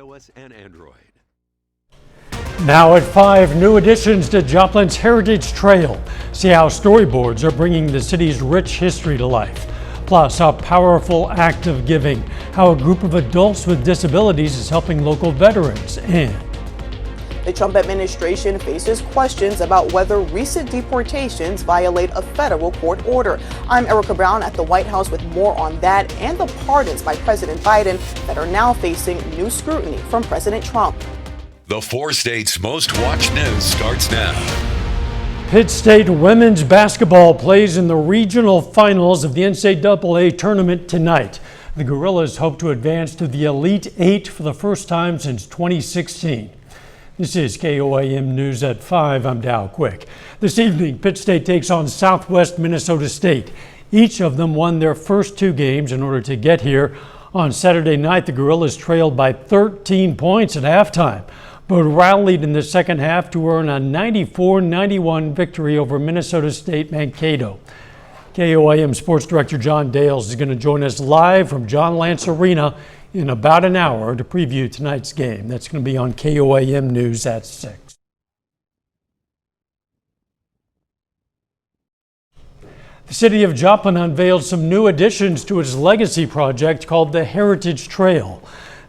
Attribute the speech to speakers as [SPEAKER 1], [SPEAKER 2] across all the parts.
[SPEAKER 1] iOS and Android.
[SPEAKER 2] Now at 5, new additions to Joplin's Heritage Trail. See how storyboards are bringing the city's rich history to life. Plus, a powerful act of giving, how a group of adults with disabilities is helping local veterans, and
[SPEAKER 3] the Trump administration faces questions about whether recent deportations violate a federal court order. I'm Erica Brown at the White House with more on that and the pardons by President Biden that are now facing new scrutiny from President Trump.
[SPEAKER 1] The 4 states' most watched news starts now.
[SPEAKER 2] Pitt State women's basketball plays in the regional finals of the NCAA tournament tonight. The Gorillas hope to advance to the Elite Eight for the first time since 2016. This is KOAM News at 5. I'm Dow Quick. This evening, Pitt State takes on Southwest Minnesota State. Each of them won their first 2 games in order to get here. On Saturday night, the Gorillas trailed by 13 points at halftime, but rallied in the second half to earn a 94-91 victory over Minnesota State Mankato. KOAM Sports Director John Dales is going to join us live from John Lance Arena in about an hour to preview tonight's game. That's going to be on KOAM News at 6. The city of Joplin unveiled some new additions to its legacy project called the Heritage Trail.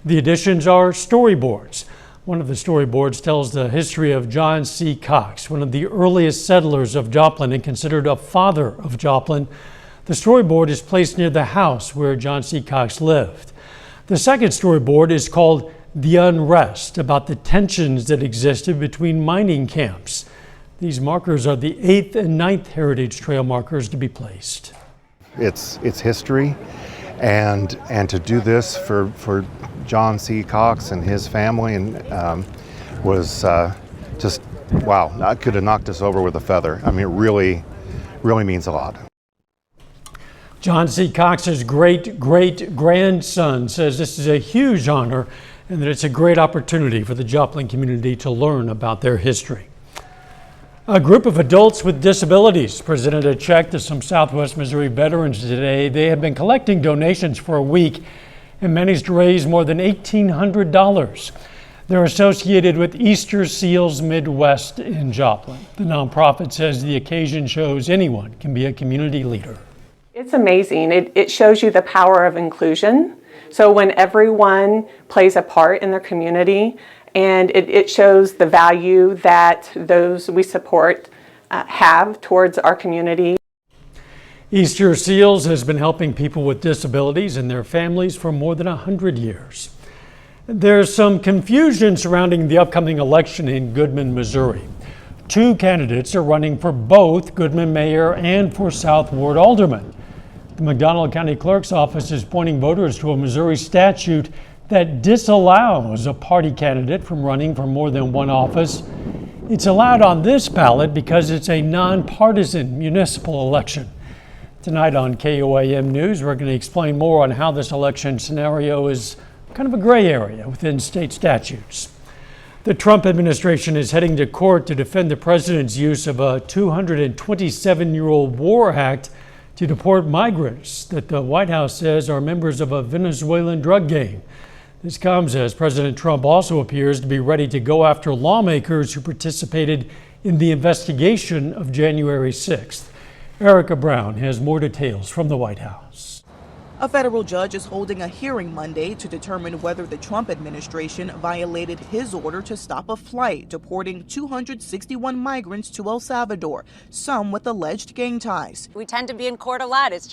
[SPEAKER 2] The additions are storyboards. One of the storyboards tells the history of John C. Cox, one of the earliest settlers of Joplin and considered a father of Joplin. The storyboard is placed near the house where John C. Cox lived. The second storyboard is called The Unrest, about the tensions that existed between mining camps. These markers are the 8th and 9th Heritage Trail markers to be placed.
[SPEAKER 4] It's history, and to do this for John C. Cox and his family and was just, wow, I could have knocked us over with a feather. I mean, it really means a lot.
[SPEAKER 2] John C. Cox's great-great-grandson says this is a huge honor and that it's a great opportunity for the Joplin community to learn about their history. A group of adults with disabilities presented a check to some Southwest Missouri veterans today. They have been collecting donations for a week and managed to raise more than $1,800. They're associated with Easter Seals Midwest in Joplin. The nonprofit says the occasion shows anyone can be a community leader.
[SPEAKER 5] It's amazing. It shows you the power of inclusion. So when everyone plays a part in their community, and it shows the value that those we support have towards our community.
[SPEAKER 2] Easter Seals has been helping people with disabilities and their families for more than 100 years. There's some confusion surrounding the upcoming election in Goodman, Missouri. 2 candidates are running for both Goodman mayor and for South Ward alderman. The McDonald County Clerk's office is pointing voters to a Missouri statute that disallows a party candidate from running for more than one office. It's allowed on this ballot because it's a nonpartisan municipal election. Tonight on KOAM News, we're going to explain more on how this election scenario is kind of a gray area within state statutes. The Trump administration is heading to court to defend the president's use of a 227-year-old war act to deport migrants that the White House says are members of a Venezuelan drug gang. This comes as President Trump also appears to be ready to go after lawmakers who participated in the investigation of January 6th. Erica Brown has more details from the White House.
[SPEAKER 3] A federal judge is holding a hearing Monday to determine whether the Trump administration violated his order to stop a flight deporting 261 migrants to El Salvador, some with alleged gang ties.
[SPEAKER 6] We tend to be in court a lot. It's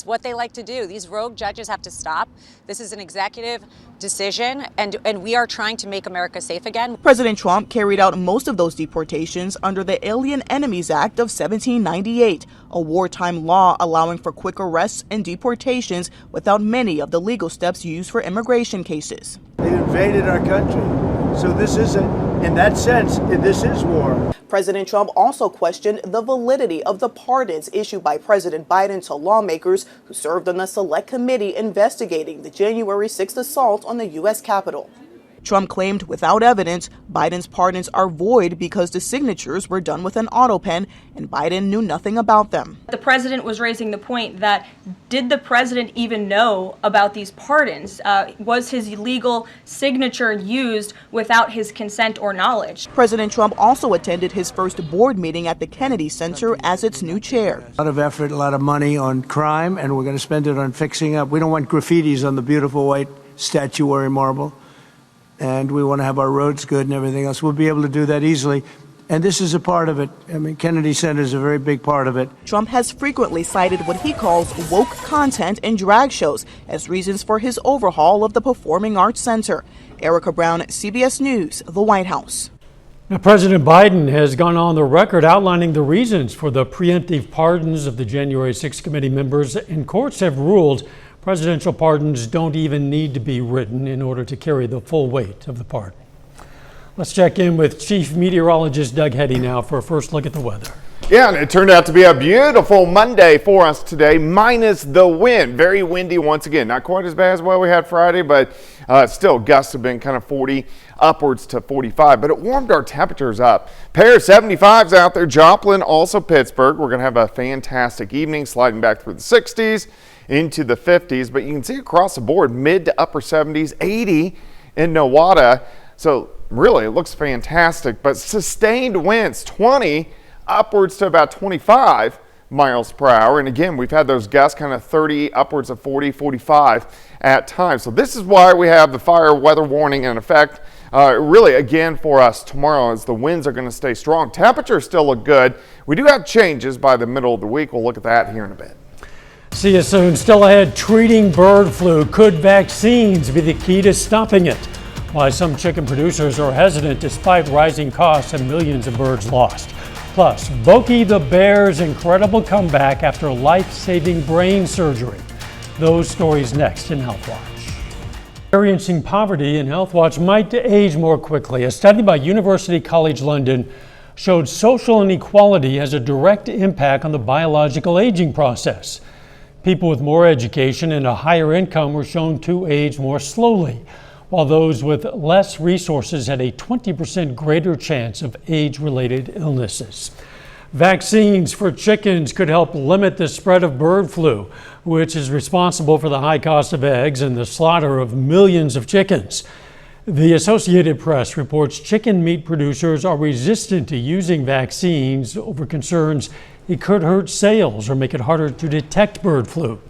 [SPEAKER 6] what they like to do. These rogue judges have to stop. This is an executive decision, and we are trying to make America safe again.
[SPEAKER 3] President Trump carried out most of those deportations under the Alien Enemies Act of 1798, a wartime law allowing for quick arrests and deportations without many of the legal steps used for immigration cases.
[SPEAKER 7] They invaded our country. So this isn't, in that sense, this is war.
[SPEAKER 3] President Trump also questioned the validity of the pardons issued by President Biden to lawmakers who served on the select committee investigating the January 6th assault on the U.S. Capitol. Trump claimed without evidence Biden's pardons are void because the signatures were done with an auto pen and Biden knew nothing about them.
[SPEAKER 8] The president was raising the point that did the president even know about these pardons? Was his legal signature used without his consent or knowledge?
[SPEAKER 3] President Trump also attended his first board meeting at the Kennedy Center as its new chair.
[SPEAKER 7] A lot of effort, a lot of money on crime, and we're going to spend it on fixing up. We don't want graffitis on the beautiful white statuary marble, and we want to have our roads good and everything else. We'll be able to do that easily. And this is a part of it. I mean, Kennedy Center is a very big part of it.
[SPEAKER 3] Trump has frequently cited what he calls woke content in drag shows as reasons for his overhaul of the Performing Arts Center. Erica Brown, CBS News, the White House.
[SPEAKER 2] Now, President Biden has gone on the record outlining the reasons for the preemptive pardons of the January 6th committee members, and courts have ruled presidential pardons don't even need to be written in order to carry the full weight of the pardon. Let's check in with Chief Meteorologist Doug Heddy now for a first look at the weather.
[SPEAKER 9] Yeah, and it turned out to be a beautiful Monday for us today, minus the wind. Very windy once again. Not quite as bad as what we had Friday, but still gusts have been kind of 40 upwards to 45. But it warmed our temperatures up. Pair of 75s out there, Joplin, also Pittsburgh. We're going to have a fantastic evening, sliding back through the 60s into the 50s. But you can see across the board, mid to upper 70s, 80 in Nowata. So really, it looks fantastic. But sustained winds, 20 upwards to about 25 miles per hour. And again, we've had those gusts kind of 30 upwards of 40, 45 at times. So this is why we have the fire weather warning in effect. Really, again, for us tomorrow, as the winds are going to stay strong. Temperatures still look good. We do have changes by the middle of the week. We'll look at that here in a bit.
[SPEAKER 2] See you soon. Still ahead, treating bird flu. Could vaccines be the key to stopping it? Why some chicken producers are hesitant despite rising costs and millions of birds lost. Plus, Boki the bear's incredible comeback after life-saving brain surgery. Those stories next in Health Watch. Experiencing poverty in Health Watch might age more quickly. A study by University College London showed social inequality has a direct impact on the biological aging process. People with more education and a higher income were shown to age more slowly, while those with less resources had a 20% greater chance of age-related illnesses. Vaccines for chickens could help limit the spread of bird flu, which is responsible for the high cost of eggs and the slaughter of millions of chickens. The Associated Press reports chicken meat producers are resistant to using vaccines over concerns it could hurt sales or make it harder to detect bird flu.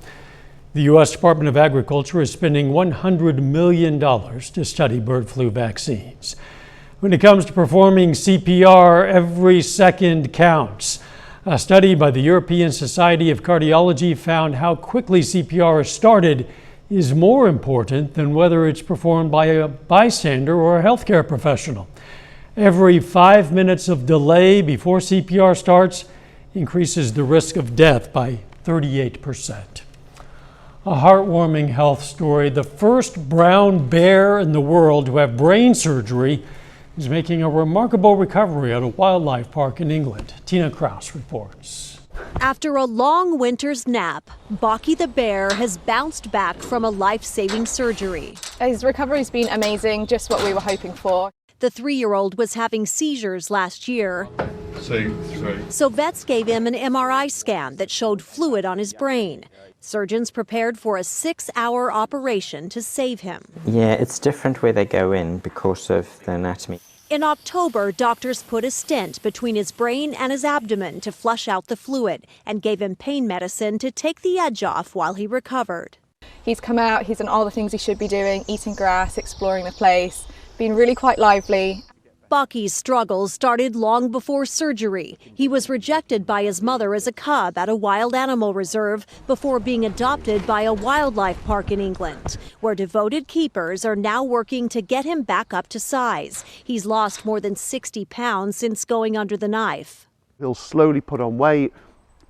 [SPEAKER 2] The U.S. Department of Agriculture is spending $100 million to study bird flu vaccines. When it comes to performing CPR, every second counts. A study by the European Society of Cardiology found how quickly CPR is started is more important than whether it's performed by a bystander or a healthcare professional. Every 5 minutes of delay before CPR starts increases the risk of death by 38%. A heartwarming health story. The first brown bear in the world to have brain surgery is making a remarkable recovery at a wildlife park in England. Tina Kraus reports.
[SPEAKER 10] After a long winter's nap, Boki the bear has bounced back from a life-saving surgery.
[SPEAKER 11] His recovery's been amazing, just what we were hoping for.
[SPEAKER 10] The 3-year-old was having seizures last year, so vets gave him an MRI scan that showed fluid on his brain. Surgeons prepared for a 6-hour operation to save him.
[SPEAKER 12] Yeah, it's different where they go in because of the anatomy.
[SPEAKER 10] In October, doctors put a stent between his brain and his abdomen to flush out the fluid and gave him pain medicine to take the edge off while he recovered.
[SPEAKER 11] He's come out, he's done all the things he should be doing, eating grass, exploring the place, been really quite lively.
[SPEAKER 10] Boki's struggles started long before surgery. He was rejected by his mother as a cub at a wild animal reserve before being adopted by a wildlife park in England, where devoted keepers are now working to get him back up to size. He's lost more than 60 pounds since going under the knife.
[SPEAKER 13] He'll slowly put on weight,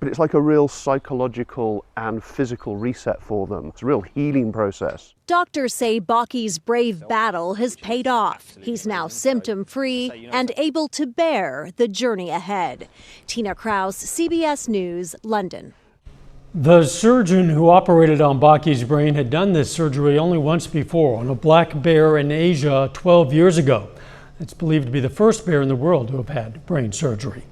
[SPEAKER 13] but it's like a real psychological and physical reset for them. It's a real healing process.
[SPEAKER 10] Doctors say Boki's brave battle has paid off. He's now symptom-free and able to bear the journey ahead. Tina Kraus, CBS News, London.
[SPEAKER 2] The surgeon who operated on Baki's brain had done this surgery only once before on a black bear in Asia 12 years ago. It's believed to be the first bear in the world to have had brain surgery.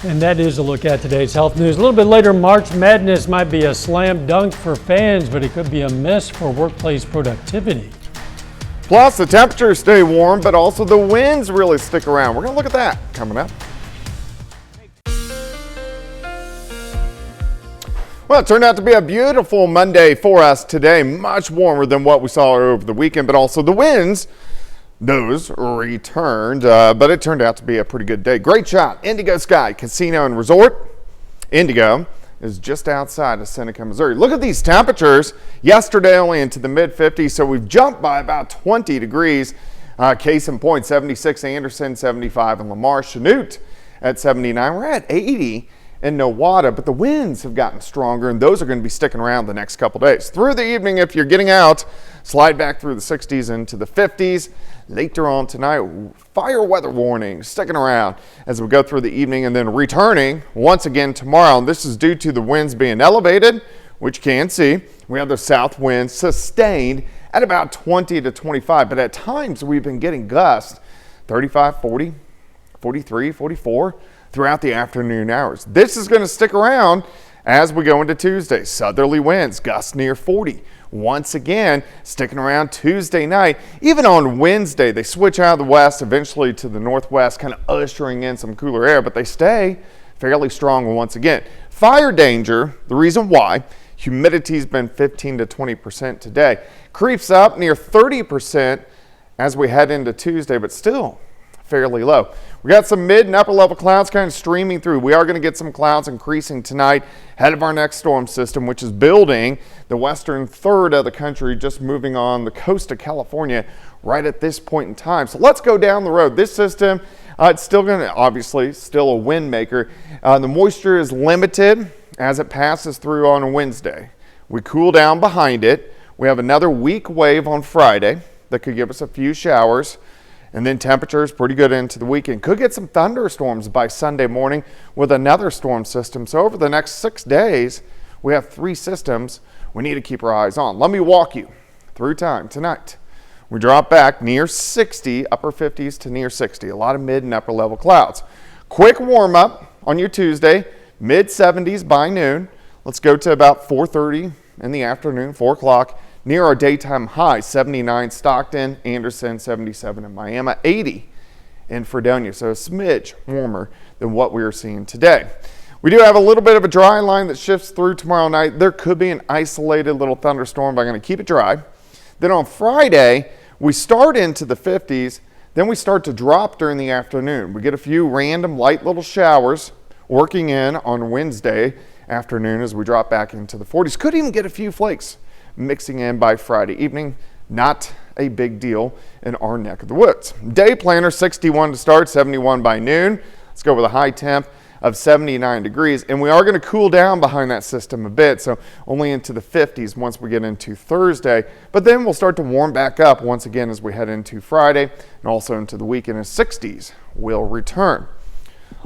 [SPEAKER 2] And that is a look at today's health news. A little bit later, March Madness might be a slam dunk for fans, but it could be a miss for workplace productivity.
[SPEAKER 9] Plus, the temperatures stay warm, but also the winds really stick around. We're going to look at that coming up. Well, it turned out to be a beautiful Monday for us today, much warmer than what we saw over the weekend, but also the winds, those returned, but it turned out to be a pretty good day. Great shot, Indigo Sky Casino and Resort. Indigo is just outside of Seneca, Missouri. Look at these temperatures. Yesterday only into the mid-50s, so we've jumped by about 20 degrees. Case in point, 76 Anderson, 75 in Lamar. Chanute at 79. We're at 80 in Nowata, but the winds have gotten stronger, and those are going to be sticking around the next couple days. Through the evening, if you're getting out, slide back through the 60s into the 50s. Later on tonight, fire weather warning sticking around as we go through the evening, and then returning once again tomorrow. And this is due to the winds being elevated, which you can see. We have the south winds sustained at about 20 to 25, but at times we've been getting gusts 35, 40, 43, 44 throughout the afternoon hours. This is going to stick around as we go into Tuesday. Southerly winds, gusts near 40. Once again, sticking around Tuesday night. Even on Wednesday, they switch out of the west eventually to the northwest, kind of ushering in some cooler air, but they stay fairly strong once again. Fire danger, the reason why, humidity's been 15 to 20% today. Creeps up near 30% as we head into Tuesday, but still fairly low. We got some mid and upper level clouds kind of streaming through. We are going to get some clouds increasing tonight ahead of our next storm system, which is building the western third of the country, just moving on the coast of California right at this point in time. So let's go down the road. This system, it's still going to, obviously, still a wind maker. The moisture is limited as it passes through on a Wednesday. We cool down behind it. We have another weak wave on Friday that could give us a few showers. And then temperatures pretty good into the weekend. Could get some thunderstorms by Sunday morning with another storm system. So over the next 6 days, we have 3 systems we need to keep our eyes on. Let me walk you through time tonight. We drop back near 60, upper 50s to near 60. A lot of mid and upper level clouds. Quick warm up on your Tuesday, mid 70s by noon. Let's go to about 4:30 in the afternoon, 4 o'clock. Near our daytime high, 79 Stockton, Anderson, 77 in Miami, 80 in Fredonia. So a smidge warmer than what we are seeing today. We do have a little bit of a dry line that shifts through tomorrow night. There could be an isolated little thunderstorm, but I'm going to keep it dry. Then on Friday, we start into the 50s. Then we start to drop during the afternoon. We get a few random light little showers working in on Wednesday afternoon as we drop back into the 40s. Could even get a few flakes mixing in by Friday evening. Not a big deal in our neck of the woods. Day planner, 61 to start, 71 by noon. Let's go with a high temp of 79 degrees. And we are going to cool down behind that system a bit, so only into the 50s once we get into Thursday. But then we'll start to warm back up once again as we head into Friday and also into the weekend as 60s will return.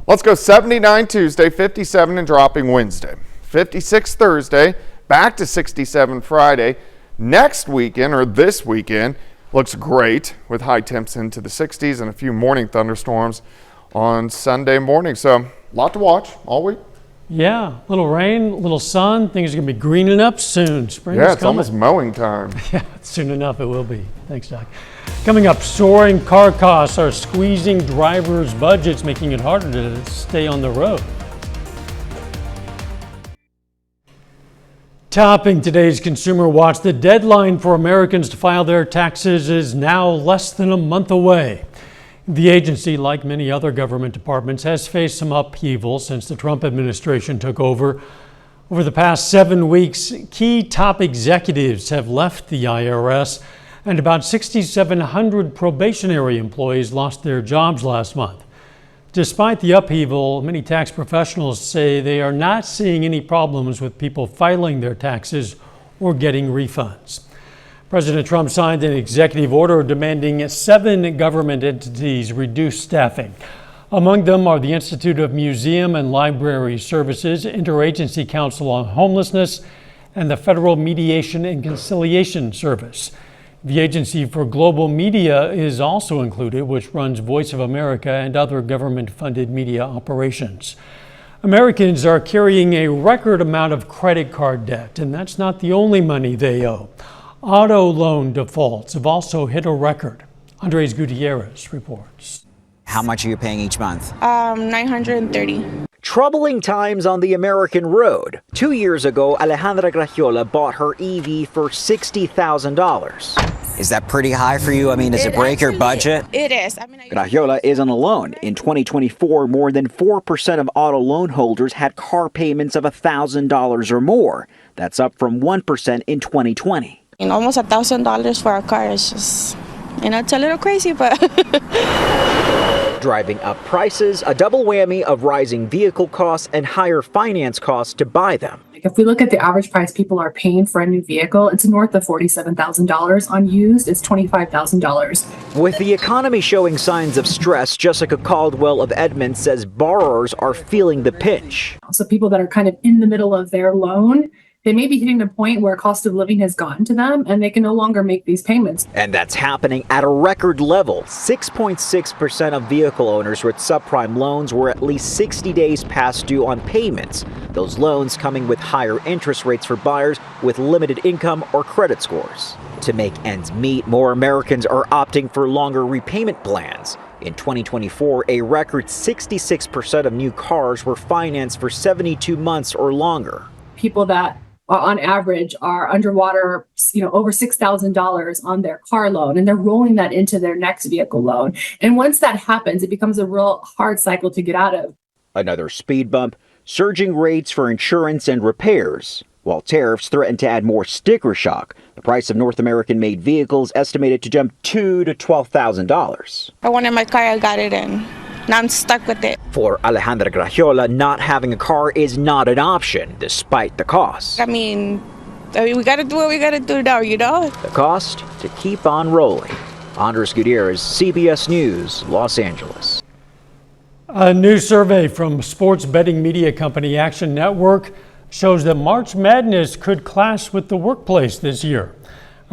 [SPEAKER 9] Let's go 79 Tuesday, 57 and dropping Wednesday. 56 Thursday, back to 67 Friday. Next weekend, or this weekend, looks great with high temps into the 60s and a few morning thunderstorms on Sunday morning. So a lot to watch all week.
[SPEAKER 2] Yeah, a little rain, a little sun. Things are going to be greening up soon. Spring
[SPEAKER 9] Yeah,
[SPEAKER 2] is
[SPEAKER 9] it's
[SPEAKER 2] coming.
[SPEAKER 9] almost mowing time.
[SPEAKER 2] Yeah, soon enough it will be. Thanks, Doc. Coming up, soaring car costs are squeezing drivers' budgets, making it harder to stay on the road. Topping today's Consumer Watch, the deadline for Americans to file their taxes is now less than a month away. The agency, like many other government departments, has faced some upheaval since the Trump administration took over. Over the past 7 weeks, key top executives have left the IRS, and about 6,700 probationary employees lost their jobs last month. Despite the upheaval, many tax professionals say they are not seeing any problems with people filing their taxes or getting refunds. President Trump signed an executive order demanding 7 government entities reduce staffing. Among them are the Institute of Museum and Library Services, Interagency Council on Homelessness, and the Federal Mediation and Conciliation Service. The Agency for Global Media is also included, which runs Voice of America and other government-funded media operations. Americans are carrying a record amount of credit card debt, and that's not the only money they owe. Auto loan defaults have also hit a record. Andres Gutierrez reports.
[SPEAKER 14] How much are you paying each month?
[SPEAKER 15] $930.
[SPEAKER 16] Troubling times on the American road. 2 years ago, Alejandra Graciola bought her EV for $60,000.
[SPEAKER 14] Is that pretty high for you? I mean, does it break your budget?
[SPEAKER 15] It is.
[SPEAKER 16] Graciola isn't alone. In 2024, more than 4% of auto loan holders had car payments of $1,000 or more. That's up from 1% in 2020.
[SPEAKER 15] And almost $1,000 for a car is just, it's a little crazy, but...
[SPEAKER 16] Driving up prices, a double whammy of rising vehicle costs and higher finance costs to buy them.
[SPEAKER 17] If we look at the average price people are paying for a new vehicle, it's north of $47,000. On used, it's $25,000.
[SPEAKER 16] With the economy showing signs of stress, Jessica Caldwell of Edmond says borrowers are feeling the pinch.
[SPEAKER 17] So people that are kind of in the middle of their loan, they may be hitting the point where cost of living has gotten to them and they can no longer make these payments.
[SPEAKER 16] And that's happening at a record level. 6.6% of vehicle owners with subprime loans were at least 60 days past due on payments. Those loans coming with higher interest rates for buyers with limited income or credit scores. To make ends meet, more Americans are opting for longer repayment plans. In 2024, a record 66% of new cars were financed for 72 months or longer.
[SPEAKER 17] People that on average are underwater, over $6,000 on their car loan, and they're rolling that into their next vehicle loan. And once that happens, it becomes a real hard cycle to get out of.
[SPEAKER 16] Another speed bump, surging rates for insurance and repairs, while tariffs threaten to add more sticker shock. The price of North American-made vehicles estimated to jump $2,000 to $12,000.
[SPEAKER 15] I wanted my car, I got it in. Now I'm stuck with it.
[SPEAKER 16] For Alejandra Graciola, not having a car is not an option, despite the cost.
[SPEAKER 15] I mean, we got to do what we got to do now,
[SPEAKER 16] The cost? To keep on rolling. Andres Gutierrez, CBS News, Los Angeles.
[SPEAKER 2] A new survey from sports betting media company Action Network shows that March Madness could clash with the workplace this year.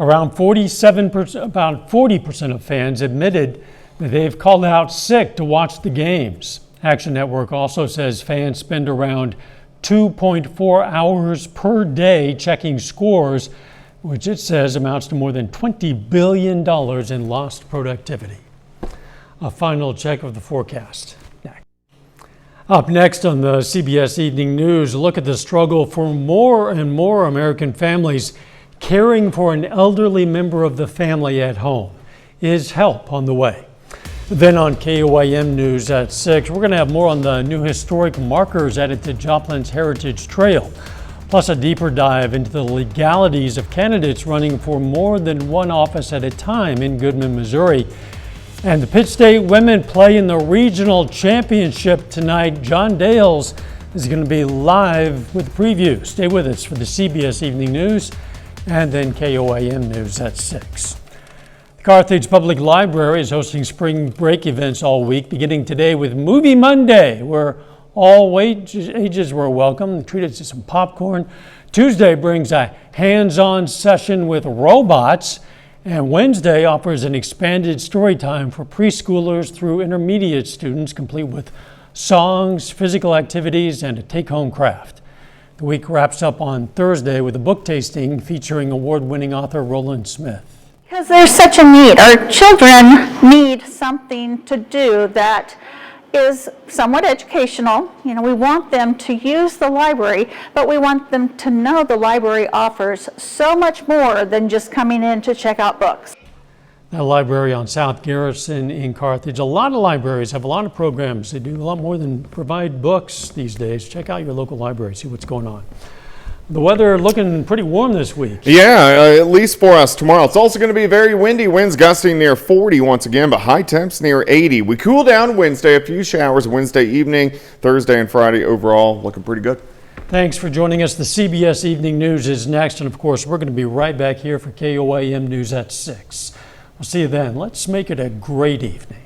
[SPEAKER 2] Around 40% of fans admitted that they've called out sick to watch the games. Action Network also says fans spend around 2.4 hours per day checking scores, which it says amounts to more than $20 billion in lost productivity. A final check of the forecast. Up next on the CBS Evening News, look at the struggle for more and more American families caring for an elderly member of the family at home. Is help on the way? Then on KOIM News at 6, we're going to have more on the new historic markers added to Joplin's Heritage Trail, plus a deeper dive into the legalities of candidates running for more than one office at a time in Goodman, Missouri. And the Pitt State women play in the regional championship tonight. John Dales is going to be live with a preview. Stay with us for the CBS Evening News and then KOIM News at 6. Carthage Public Library is hosting spring break events all week, beginning today with Movie Monday, where all ages were welcome, treated to some popcorn. Tuesday brings a hands-on session with robots, and Wednesday offers an expanded story time for preschoolers through intermediate students, complete with songs, physical activities, and a take-home craft. The week wraps up on Thursday with a book tasting featuring award-winning author Roland Smith.
[SPEAKER 18] Because there's such a need. Our children need something to do that is somewhat educational. We want them to use the library, but we want them to know the library offers so much more than just coming in to check out books.
[SPEAKER 2] The library on South Garrison in Carthage. A lot of libraries have a lot of programs. They do a lot more than provide books these days. Check out your local library, see what's going on. The weather looking pretty warm this week.
[SPEAKER 9] Yeah, at least for us tomorrow. It's also going to be very windy. Winds gusting near 40 once again, but high temps near 80. We cool down Wednesday, a few showers Wednesday evening. Thursday and Friday overall looking pretty good.
[SPEAKER 2] Thanks for joining us. The CBS Evening News is next. And of course, we're going to be right back here for KOIM News at 6. We'll see you then. Let's make it a great evening.